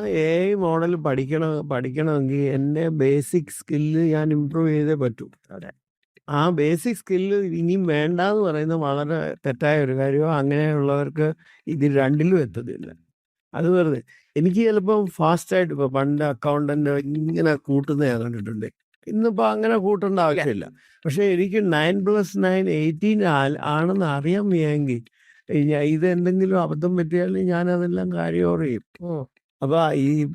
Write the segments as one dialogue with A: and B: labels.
A: AI model പഠിക്കണമെങ്കിൽ എൻ്റെ basic skill ഞാൻ ഇമ്പ്രൂവ് ചെയ്തേ പറ്റൂ.
B: അതെ.
A: ആ ബേസിക് സ്കില്ല് ഇനിയും വേണ്ടാന്ന് പറയുന്നത് വളരെ തെറ്റായ ഒരു കാര്യമാണ്. അങ്ങനെയുള്ളവർക്ക് ഇത് രണ്ടിലും എത്തുന്നില്ല. അത് വെറുതെ. എനിക്ക് ചിലപ്പം ഫാസ്റ്റായിട്ട് ഇപ്പോൾ പണ്ട് അക്കൗണ്ടൻ്റ് ഇങ്ങനെ കൂട്ടുന്നത് ഞാൻ കണ്ടിട്ടുണ്ട്. ഇന്നിപ്പോൾ അങ്ങനെ കൂട്ടേണ്ട ആവശ്യമില്ല. പക്ഷേ എനിക്ക് 9+9 18 ആണെന്ന് അറിയാൻ വയ്യെങ്കിൽ ഇത് എന്തെങ്കിലും അബദ്ധം പറ്റിയാൽ ഞാനതെല്ലാം കാര്യോർ ചെയ്യും. അപ്പോൾ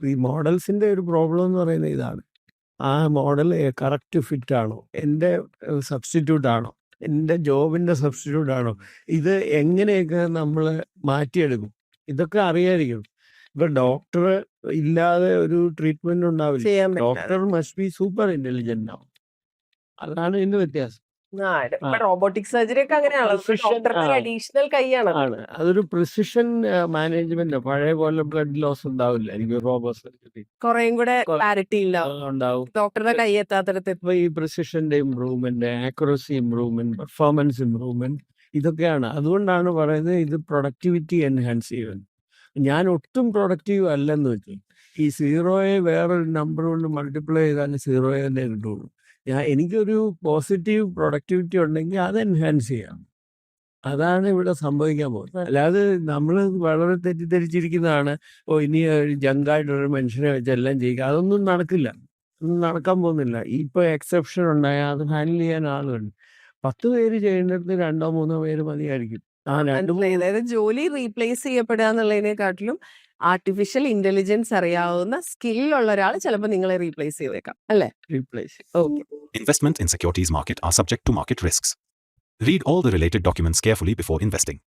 A: ഈ മോഡൽസിൻ്റെ ഒരു പ്രോബ്ലം എന്ന് പറയുന്നത് ഇതാണ്. ആ മോഡൽ കറക്റ്റ് ഫിറ്റ് ആണോ, എൻ്റെ സബ്സ്റ്റിറ്റ്യൂട്ട് ആണോ, എൻ്റെ ജോബിൻ്റെ സബ്സ്റ്റിറ്റ്യൂട്ട് ആണോ, ഇത് എങ്ങനെയൊക്കെ നമ്മൾ മാറ്റിയെടുക്കും, ഇതൊക്കെ അറിയാതിരിക്കണം. ഇപ്പൊ ഡോക്ടർ ഇല്ലാതെ ഒരു ട്രീറ്റ്മെന്റ് ഉണ്ടാവില്ല.
B: ചെയ്യാൻ പറ്റില്ല.
A: Doctor must be super intelligent ആവും. അതാണ് ഇതിന്റെ വ്യത്യാസം.
B: റോബോട്ടിക് സർജറി ഒക്കെ അങ്ങനെയാണല്ലോ.
A: Precision,
B: ഡോക്ടറുടെ
A: ആ.
B: അഡീഷണൽ കൈയാണ്.
A: ആണ് അതൊരു പ്രിസിഷൻ മാനേജ്മെന്റ്. പഴയ പോലെ ബ്ലഡ് ലോസ് ഉണ്ടാവില്ല എനിക്ക് റോബോ സർജറി
B: കുറേയും കൂടെ ക്ലാരിറ്റി ഉണ്ടാവും.
A: ഉണ്ടാവും.
B: ഡോക്ടറുടെ കൈ എത്താത്തടത്ത്
A: ഇപ്പൊ ഈ പ്രിസിഷന്റെ improvement, accuracy improvement, performance improvement, ഇതൊക്കെയാണ്. അതുകൊണ്ടാണ് പറയുന്നത് ഇത് പ്രൊഡക്ടിവിറ്റി എൻഹാൻസ് ചെയ്യുന്നത്. ഞാൻ ഒട്ടും പ്രൊഡക്റ്റീവ് അല്ലെന്ന് വെച്ചു, ഈ സീറോയെ വേറൊരു നമ്പർ കൊണ്ട് മൾട്ടിപ്ലൈ ചെയ്താൽ സീറോയെ തന്നെ കിട്ടുള്ളൂ. എനിക്കൊരു പോസിറ്റീവ് പ്രൊഡക്ടിവിറ്റി ഉണ്ടെങ്കിൽ അത് എൻഹാൻസ് ചെയ്യാം. അതാണ് ഇവിടെ സംഭവിക്കാൻ പോകുന്നത്. അല്ലാതെ നമ്മൾ വളരെ തെറ്റിദ്ധരിച്ചിരിക്കുന്നതാണ്, ഇനി ജങ്കായിട്ടൊരു മനുഷ്യനെ വെച്ച് എല്ലാം ചെയ്യുക. അതൊന്നും നടക്കില്ല, ഒന്നും നടക്കാൻ പോകുന്നില്ല. ഇപ്പോൾ എക്സെപ്ഷൻ ഉണ്ടായാൽ അത് ഹാൻഡിൽ ചെയ്യാൻ ആളുണ്ട്. 10 പേര് ചെയ്യുന്നിടത്ത് 2-3 പേര് മതിയായിരിക്കും.
B: അതായത് ജോലി റീപ്ലേസ് ചെയ്യപ്പെടുക എന്നുള്ളതിനെക്കാട്ടിലും ആർട്ടിഫിഷ്യൽ ഇന്റലിജൻസ് അറിയാവുന്ന സ്കില്ലുള്ള ഒരാൾ ചിലപ്പോൾ നിങ്ങളെ റീപ്ലേസ് ചെയ്തേക്കാം, അല്ലേ?
A: Replace.
B: Okay.
C: Investment in securities market are subject to market risks. Read all the related documents carefully before investing.